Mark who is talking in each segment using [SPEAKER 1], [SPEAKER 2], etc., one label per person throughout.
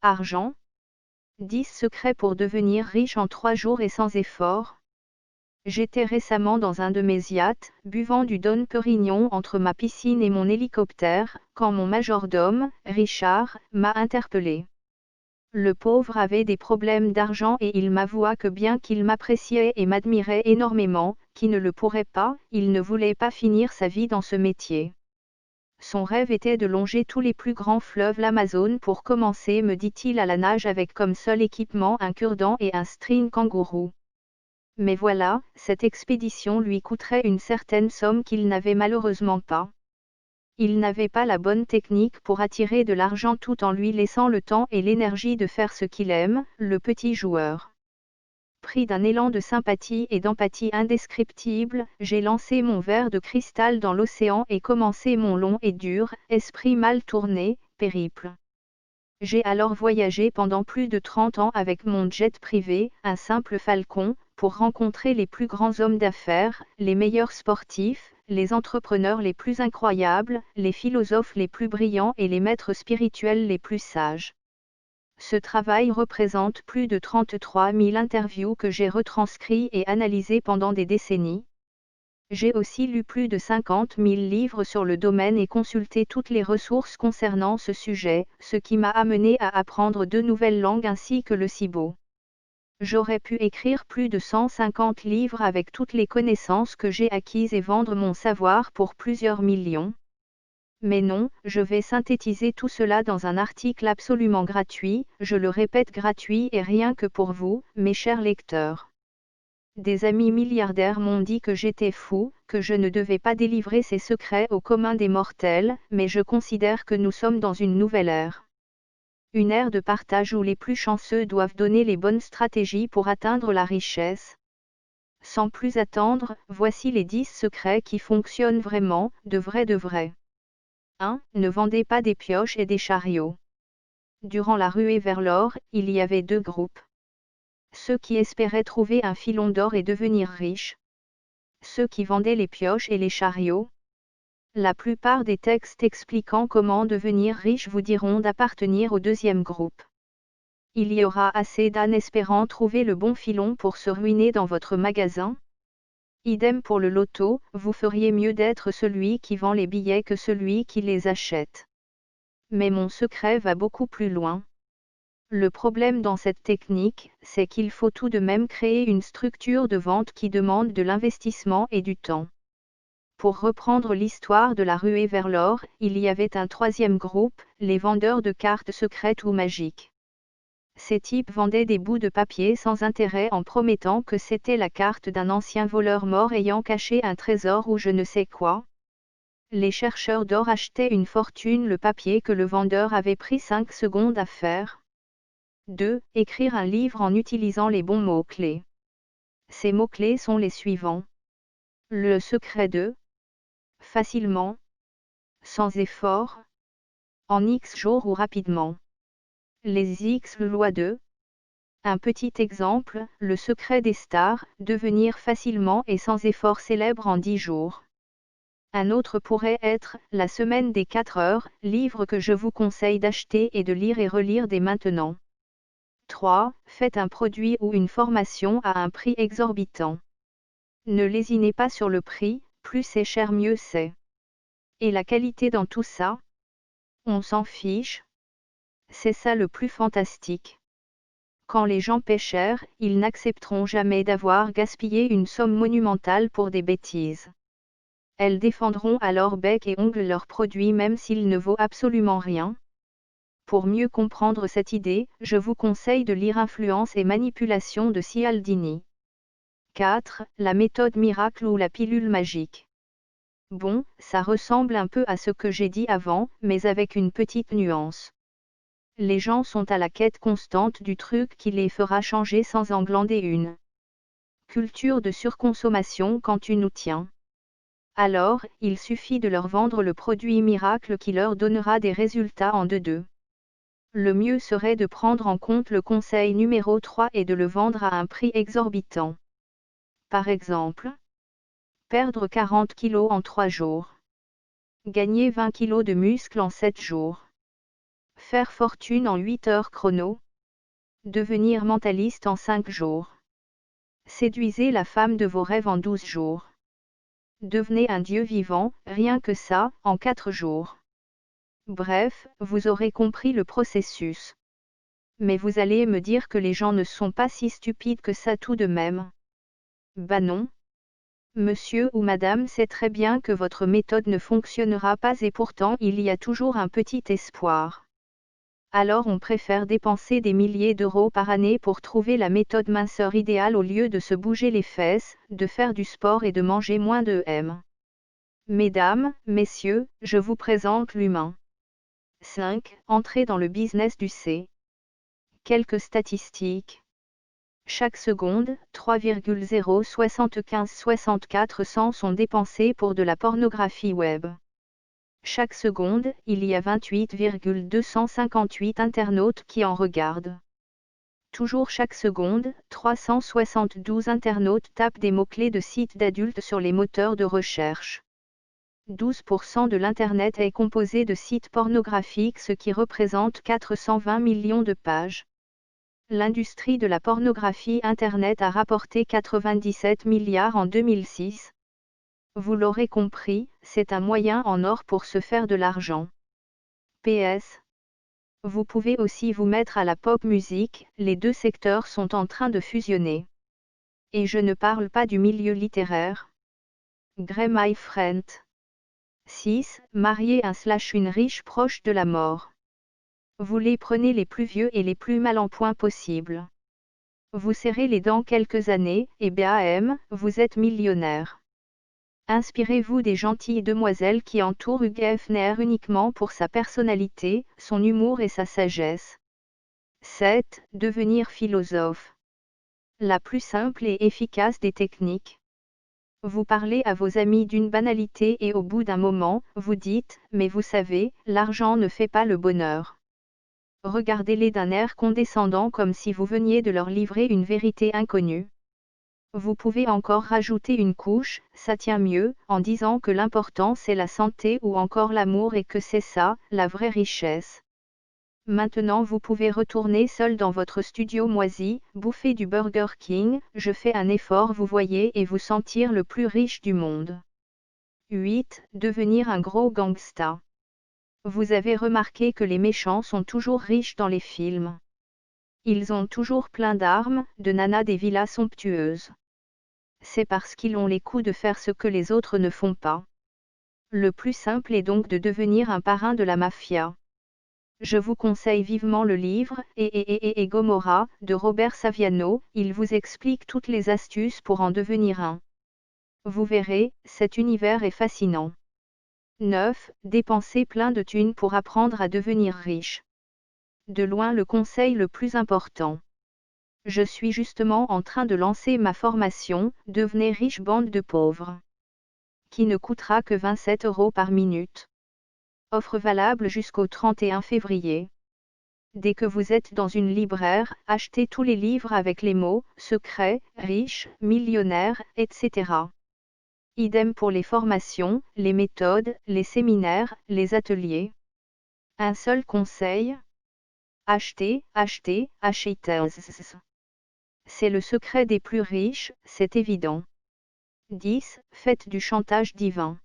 [SPEAKER 1] Argent. 10 secrets pour devenir riche en 3 jours et sans effort. J'étais récemment dans un de mes yachts, buvant du Dom Pérignon entre ma piscine et mon hélicoptère, quand mon majordome, Richard, m'a interpellé. Le pauvre avait des problèmes d'argent et il m'avoua que bien qu'il m'appréciait et m'admirait énormément, qui ne le pourrait pas, il ne voulait pas finir sa vie dans ce métier. Son rêve était de longer tous les plus grands fleuves l'Amazone pour commencer, me dit-il, à la nage avec comme seul équipement un cure-dent et un string kangourou. Mais voilà, cette expédition lui coûterait une certaine somme qu'il n'avait malheureusement pas. Il n'avait pas la bonne technique pour attirer de l'argent tout en lui laissant le temps et l'énergie de faire ce qu'il aime, le petit joueur. Pris d'un élan de sympathie et d'empathie indescriptible, j'ai lancé mon verre de cristal dans l'océan et commencé mon long et dur, esprit mal tourné, périple. J'ai alors voyagé pendant plus de 30 ans avec mon jet privé, un simple Falcon, pour rencontrer les plus grands hommes d'affaires, les meilleurs sportifs, les entrepreneurs les plus incroyables, les philosophes les plus brillants et les maîtres spirituels les plus sages. Ce travail représente plus de 33 000 interviews que j'ai retranscrits et analysées pendant des décennies. J'ai aussi lu plus de 50 000 livres sur le domaine et consulté toutes les ressources concernant ce sujet, ce qui m'a amené à apprendre 2 nouvelles langues ainsi que le cibo. J'aurais pu écrire plus de 150 livres avec toutes les connaissances que j'ai acquises et vendre mon savoir pour plusieurs millions. Mais non, je vais synthétiser tout cela dans un article absolument gratuit, je le répète, gratuit et rien que pour vous, mes chers lecteurs. Des amis milliardaires m'ont dit que j'étais fou, que je ne devais pas délivrer ces secrets au commun des mortels, mais je considère que nous sommes dans une nouvelle ère. Une ère de partage où les plus chanceux doivent donner les bonnes stratégies pour atteindre la richesse. Sans plus attendre, voici les 10 secrets qui fonctionnent vraiment, de vrai. 1. Ne vendez pas des pioches et des chariots. Durant la ruée vers l'or, il y avait 2 groupes. Ceux qui espéraient trouver un filon d'or et devenir riches. Ceux qui vendaient les pioches et les chariots. La plupart des textes expliquant comment devenir riche vous diront d'appartenir au deuxième groupe. Il y aura assez d'ânes espérant trouver le bon filon pour se ruiner dans votre magasin. Idem pour le loto, vous feriez mieux d'être celui qui vend les billets que celui qui les achète. Mais mon secret va beaucoup plus loin. Le problème dans cette technique, c'est qu'il faut tout de même créer une structure de vente qui demande de l'investissement et du temps. Pour reprendre l'histoire de la ruée vers l'or, il y avait un 3e groupe, les vendeurs de cartes secrètes ou magiques. Ces types vendaient des bouts de papier sans intérêt en promettant que c'était la carte d'un ancien voleur mort ayant caché un trésor ou je ne sais quoi. Les chercheurs d'or achetaient une fortune le papier que le vendeur avait pris 5 secondes à faire. 2. Écrire un livre en utilisant les bons mots-clés. Ces mots-clés sont les suivants. Le secret de. Facilement. Sans effort. En X jours ou rapidement. Les X loi de. Un petit exemple, le secret des stars, devenir facilement et sans effort célèbre en 10 jours. Un autre pourrait être, la semaine des 4 heures, livre que je vous conseille d'acheter et de lire et relire dès maintenant. 3. Faites un produit ou une formation à un prix exorbitant. Ne lésinez pas sur le prix, plus c'est cher mieux c'est. Et la qualité dans tout ça? On s'en fiche. C'est ça le plus fantastique. Quand les gens paient cher, ils n'accepteront jamais d'avoir gaspillé une somme monumentale pour des bêtises. Elles défendront alors bec et ongles leur produit même s'il ne vaut absolument rien. Pour mieux comprendre cette idée, je vous conseille de lire Influence et manipulation de Cialdini. 4. La méthode miracle ou la pilule magique. Bon, ça ressemble un peu à ce que j'ai dit avant, mais avec une petite nuance. Les gens sont à la quête constante du truc qui les fera changer sans en glander une. Culture de surconsommation quand tu nous tiens. Alors, il suffit de leur vendre le produit miracle qui leur donnera des résultats en 2. Le mieux serait de prendre en compte le conseil numéro 3 et de le vendre à un prix exorbitant. Par exemple, perdre 40 kg en 3 jours. Gagner 20 kg de muscle en 7 jours. Faire fortune en 8 heures chrono. Devenir mentaliste en 5 jours. Séduisez la femme de vos rêves en 12 jours. Devenez un dieu vivant, rien que ça, en 4 jours. Bref, vous aurez compris le processus. Mais vous allez me dire que les gens ne sont pas si stupides que ça tout de même. Bah non. Monsieur ou madame sait très bien que votre méthode ne fonctionnera pas et pourtant il y a toujours un petit espoir. Alors on préfère dépenser des milliers d'euros par année pour trouver la méthode minceur idéale au lieu de se bouger les fesses, de faire du sport et de manger moins de M. Mesdames, messieurs, je vous présente l'humain. 5. Entrez dans le business du C. Quelques statistiques. Chaque seconde, 3,075 cents sont dépensés pour de la pornographie web. Chaque seconde, il y a 28,258 internautes qui en regardent. Toujours chaque seconde, 372 internautes tapent des mots-clés de sites d'adultes sur les moteurs de recherche. 12% de l'Internet est composé de sites pornographiques, ce qui représente 420 millions de pages. L'industrie de la pornographie Internet a rapporté 97 milliards en 2006. Vous l'aurez compris, c'est un moyen en or pour se faire de l'argent. PS. Vous pouvez aussi vous mettre à la pop music, les deux secteurs sont en train de fusionner. Et je ne parle pas du milieu littéraire. Grey my friend. 6. Marier une riche proche de la mort. Vous les prenez les plus vieux et les plus mal en point possible. Vous serrez les dents quelques années, et bam, vous êtes millionnaire. Inspirez-vous des gentilles demoiselles qui entourent Hugh Hefner uniquement pour sa personnalité, son humour et sa sagesse. 7. Devenir philosophe. La plus simple et efficace des techniques. Vous parlez à vos amis d'une banalité et au bout d'un moment, vous dites, mais vous savez, l'argent ne fait pas le bonheur. Regardez-les d'un air condescendant comme si vous veniez de leur livrer une vérité inconnue. Vous pouvez encore rajouter une couche, ça tient mieux, en disant que l'important c'est la santé ou encore l'amour et que c'est ça, la vraie richesse. Maintenant vous pouvez retourner seul dans votre studio moisi, bouffer du Burger King, je fais un effort vous voyez et vous sentir le plus riche du monde. 8. Devenir un gros gangsta. Vous avez remarqué que les méchants sont toujours riches dans les films. Ils ont toujours plein d'armes, de nanas des villas somptueuses. C'est parce qu'ils ont les coups de faire ce que les autres ne font pas. Le plus simple est donc de devenir un parrain de la mafia. Je vous conseille vivement le livre et Gomorrah de Robert Saviano, il vous explique toutes les astuces pour en devenir un. Vous verrez, cet univers est fascinant. 9. Dépenser plein de thunes pour apprendre à devenir riche. De loin le conseil le plus important. Je suis justement en train de lancer ma formation, Devenez riche bande de pauvres. Qui ne coûtera que 27 € par minute. Offre valable jusqu'au 31 février. Dès que vous êtes dans une libraire, achetez tous les livres avec les mots « secret »,« riche »,« millionnaire », etc. Idem pour les formations, les méthodes, les séminaires, les ateliers. Un seul conseil. Achetez, achetez, achetez. C'est le secret des plus riches, c'est évident. 10. Faites du chantage divin.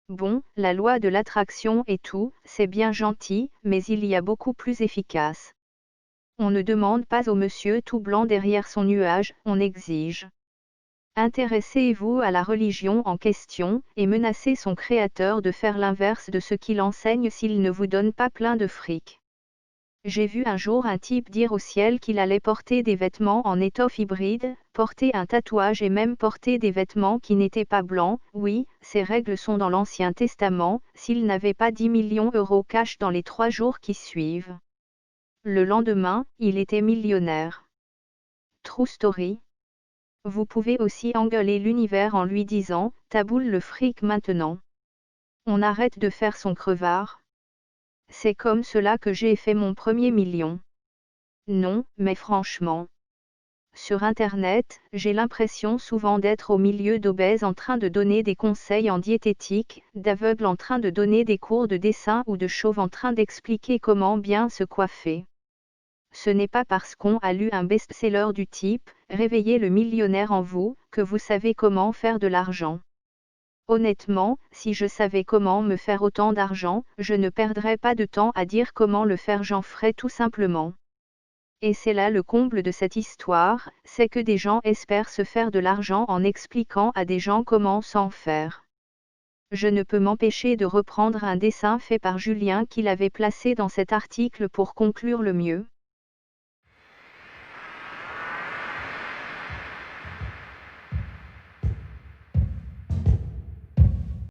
[SPEAKER 1] Bon, la loi de l'attraction et tout, c'est bien gentil, mais il y a beaucoup plus efficace. On ne demande pas au monsieur tout blanc derrière son nuage, on exige. Intéressez-vous à la religion en question, et menacez son créateur de faire l'inverse de ce qu'il enseigne s'il ne vous donne pas plein de fric. J'ai vu un jour un type dire au ciel qu'il allait porter des vêtements en étoffe hybride, porter un tatouage et même porter des vêtements qui n'étaient pas blancs. Oui, ces règles sont dans l'Ancien Testament, s'il n'avait pas 10 millions € cash dans les 3 jours qui suivent. Le lendemain, il était millionnaire. True story. Vous pouvez aussi engueuler l'univers en lui disant, taboule le fric maintenant. On arrête de faire son crevard. C'est comme cela que j'ai fait mon premier million. Non, mais franchement. Sur Internet, j'ai l'impression souvent d'être au milieu d'obèses en train de donner des conseils en diététique, d'aveugles en train de donner des cours de dessin ou de chauves en train d'expliquer comment bien se coiffer. Ce n'est pas parce qu'on a lu un best-seller du type « Réveillez le millionnaire en vous » que vous savez comment faire de l'argent. Honnêtement, si je savais comment me faire autant d'argent, je ne perdrais pas de temps à dire comment le faire, j'en ferais tout simplement. Et c'est là le comble de cette histoire, c'est que des gens espèrent se faire de l'argent en expliquant à des gens comment s'en faire. Je ne peux m'empêcher de reprendre un dessin fait par Julien qu'il avait placé dans cet article pour conclure le mieux.